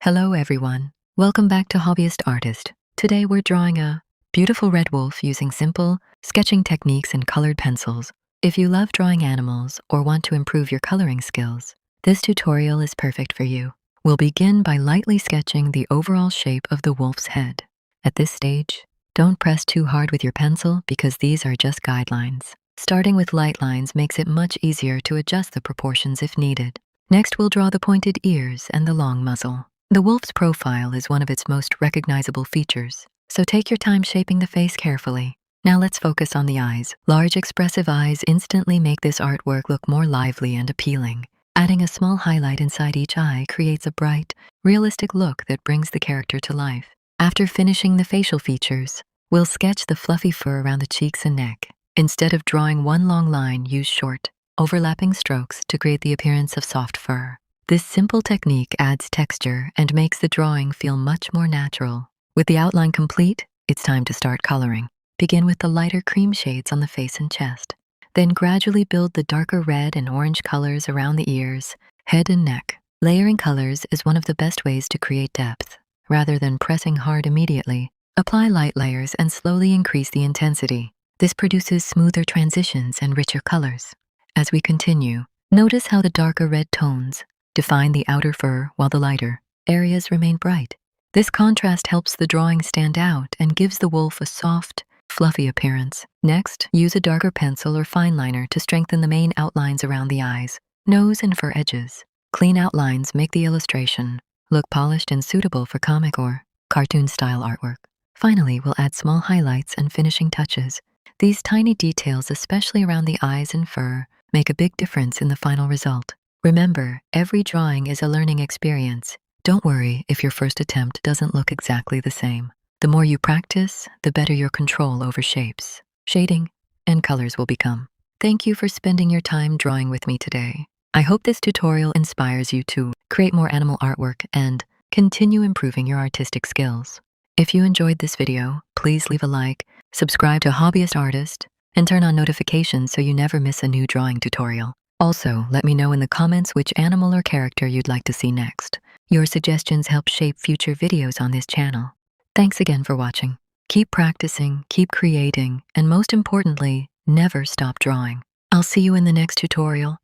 Hello everyone, welcome back to Hobbyist Artist. Today we're drawing a beautiful red wolf using simple sketching techniques and colored pencils. If you love drawing animals or want to improve your coloring skills, this tutorial is perfect for you. We'll begin by lightly sketching the overall shape of the wolf's head. At this stage, don't press too hard with your pencil because these are just guidelines. Starting with light lines makes it much easier to adjust the proportions if needed. Next, we'll draw the pointed ears and the long muzzle. The wolf's profile is one of its most recognizable features, so take your time shaping the face carefully. Now let's focus on the eyes. Large expressive eyes instantly make this artwork look more lively and appealing. Adding a small highlight inside each eye creates a bright, realistic look that brings the character to life. After finishing the facial features, we'll sketch the fluffy fur around the cheeks and neck. Instead of drawing one long line, use short, overlapping strokes to create the appearance of soft fur. This simple technique adds texture and makes the drawing feel much more natural. With the outline complete, it's time to start coloring. Begin with the lighter cream shades on the face and chest. Then gradually build the darker red and orange colors around the ears, head and neck. Layering colors is one of the best ways to create depth. Rather than pressing hard immediately, apply light layers and slowly increase the intensity. This produces smoother transitions and richer colors. As we continue, notice how the darker red tones define the outer fur while the lighter areas remain bright. This contrast helps the drawing stand out and gives the wolf a soft, fluffy appearance. Next, use a darker pencil or fineliner to strengthen the main outlines around the eyes, nose, and fur edges. Clean outlines make the illustration look polished and suitable for comic or cartoon-style artwork. Finally, we'll add small highlights and finishing touches. These tiny details, especially around the eyes and fur, make a big difference in the final result. Remember, every drawing is a learning experience. Don't worry if your first attempt doesn't look exactly the same. The more you practice, the better your control over shapes, shading, and colors will become. Thank you for spending your time drawing with me today. I hope this tutorial inspires you to create more animal artwork and continue improving your artistic skills. If you enjoyed this video, please leave a like, subscribe to Hobbyist Artist, and turn on notifications so you never miss a new drawing tutorial. Also, let me know in the comments which animal or character you'd like to see next. Your suggestions help shape future videos on this channel. Thanks again for watching. Keep practicing, keep creating, and most importantly, never stop drawing. I'll see you in the next tutorial.